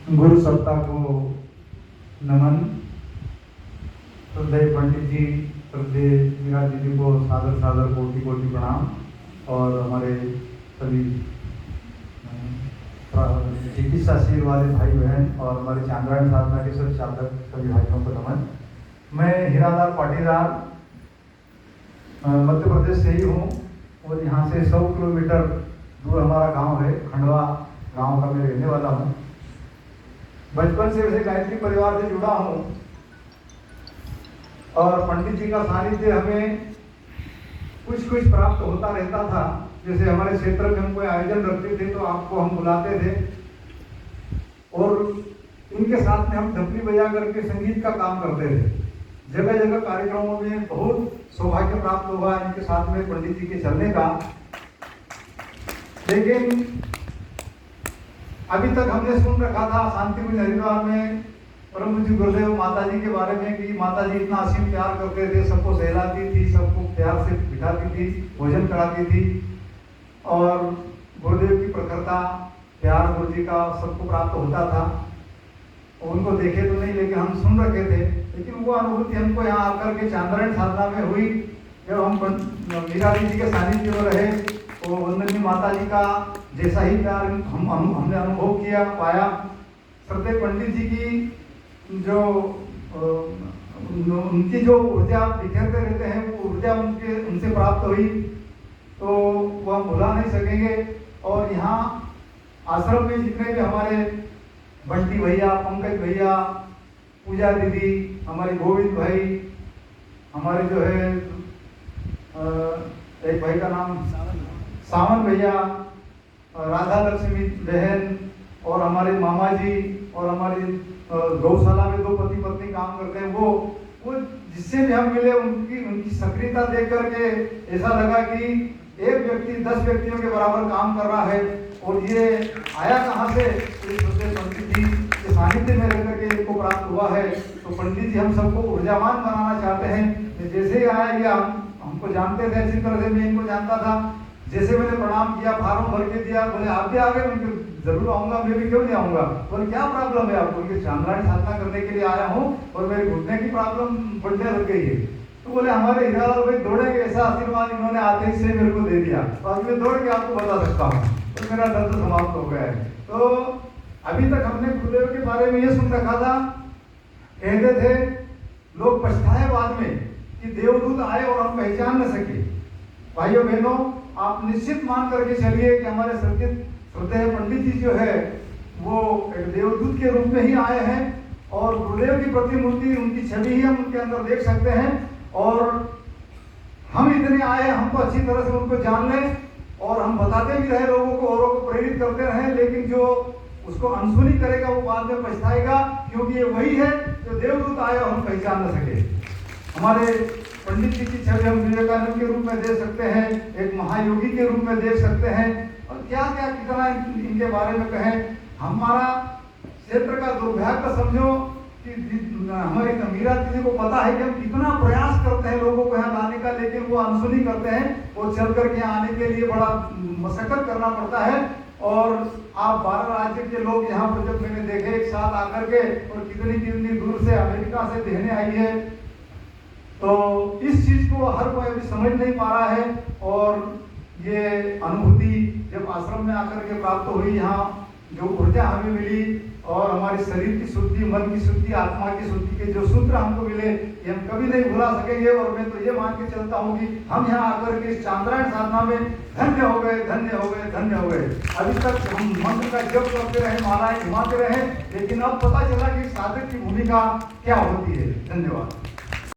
गुरु सत्ता को नमन। श्रद्धेय पंडित जी, श्रद्धेय मीरा दीदी को सादर सादर कोटि कोटि प्रणाम। और हमारे सभी चिकित्सा शिविर वाले भाई बहन और हमारे चांद्रायण साधना के सभी साधक सभी भाइयों को नमन। मैं हीरालाल पाटीदार मध्य प्रदेश से ही हूँ और यहाँ से 100 किलोमीटर दूर हमारा गांव है। खंडवा गांव का मैं रहने वाला हूँ। बचपन से वैसे गायत्री परिवार से जुड़ा हूँ और पंडित जी का सानिध्य हमें कुछ कुछ प्राप्त होता रहता था। जैसे हमारे क्षेत्र में हम कोई आयोजन रखते थे तो आपको हम बुलाते थे और इनके साथ में हम ढपली बजा करके संगीत का काम करते थे। जगह जगह कार्यक्रमों में बहुत सौभाग्य प्राप्त हुआ इनके साथ में पंडित जी के चलने का। लेकिन अभी तक हमने सुन रखा था शांतिकुंज हरिद्वार में परम पूज्य गुरुदेव माता जी के बारे में कि माता जी इतना असीम प्यार करते थे, सबको सहलाती थी, सबको प्यार से बिठाती थी, भोजन कराती थी और गुरुदेव की प्रखरता प्यार गुरु जी का सबको प्राप्त होता था। उनको देखे तो नहीं लेकिन हम सुन रखे थे। लेकिन वो अनुभूति हमको यहाँ आकर के चांद्रायण साधना में हुई जब हम मीरा जी के सानिध्य में रहे तो वंदनीय माता जी का जैसा ही प्यार हमने अनुभव किया पाया। श्रद्धेय पंडित जी की जो उनकी जो ऊर्जा बिखेरते रहते हैं वो ऊर्जा उनसे प्राप्त हुई तो वो हम भुला नहीं सकेंगे। और यहाँ आश्रम में जितने भी हमारे बंटी भैया, पंकज भैया, पूजा दीदी, हमारे गोविंद भाई, हमारे जो है एक भाई का नाम सावन भैया, राधा लक्ष्मी बहन और हमारे मामा जी और हमारी गौशाला में 2 पति पत्नी काम करते हैं। वो जिससे भी हम मिले उनकी सक्रियता देख करके ऐसा लगा कि एक व्यक्ति 10 व्यक्तियों के बराबर काम कर रहा है। और ये आया कहाँ से? पंडित जी के सानिध्य में रह करके इनको प्राप्त हुआ है। तो पंडित जी हम सबको ऊर्जावान बनाना चाहते हैं। जैसे ही आया ये हमको जानते थे, अच्छी तरह से मैं इनको जानता था। जैसे मैंने प्रणाम किया, फार्म भर के दिया, बोले आप भी आ गए? मैं जरूर आऊंगा, मैं भी क्यों नहीं आऊंगा। बोले क्या प्रॉब्लम है आपको? चांद्रायण साधना करने के लिए आया हूँ और मेरे घुटने की प्रॉब्लम बढ़ने लग गई है। तो बोले हमारे हीरालाल भाई दौड़ेंगे, ऐसा आशीर्वाद इन्होंने आते ही से मेरे को दे दिया। तो आज मैं दौड़ के आपको बता सकता हूँ तो मेरा दर्द समाप्त हो गया है। तो अभी तक हमने गुरुदेव के बारे में ये सुन रखा था, कहते थे लोग पछताए बाद में कि देवदूत आए और हम पहचान न सके। भाइयों बहनों, आप निश्चित मान करके चलिए कि हमारे श्रद्धेय पंडित जी जो है वो एक देवदूत के रूप में ही आए हैं और गुरुदेव की प्रतिमूर्ति, उनकी छवि ही हम उनके अंदर देख सकते हैं। और हम इतने आए, हमको अच्छी तरह से उनको जान लें और हम बताते भी रहे लोगों को, औरों को प्रेरित करते रहे। लेकिन जो उसको अनसुनी करेगा वो बाद में पछताएगा, क्योंकि ये वही है जो देवदूत आए और हम पहचान न सके। हमारे पंडित जी की छवि हम विवेकानंद के रूप में देख सकते हैं, एक महायोगी के रूप में देख सकते हैं और क्या क्या कितना इनके बारे में कहें। हमारा क्षेत्र का दुर्भाग्य समझो कि हमारी मीरा दीदी को पता है कि हम कितना प्रयास करते हैं लोगों को यहाँ लाने का, लेकिन वो अनसुनी करते हैं। वो चल करके यहाँ आने के लिए बड़ा मशक्कत करना पड़ता है। और आप 12 राज्य के लोग यहाँ पर जब मैंने देखे एक साथ आकर के, और कितनी दूर से अमेरिका से देने आई है, तो इस चीज को हर कोई अभी समझ नहीं पा रहा है। और ये अनुभूति जब आश्रम में आकर के प्राप्त हुई, यहाँ जो ऊर्जा हमें मिली और हमारे शरीर की शुद्धि, मन की शुद्धि, आत्मा की शुद्धि के जो सूत्र हमको मिले, ये हम कभी नहीं भुला सकेंगे। और मैं तो ये मान के चलता हूँ कि हम यहाँ आकर के इस चांद्रायण साधना में धन्य हो गए, धन्य हो गए, धन्य हो गए। अभी तक हम मंत्र का जप करते रहे, मालाएं घुमाते रहे, लेकिन अब पता चला कि साधक की भूमिका क्या होती है। धन्यवाद।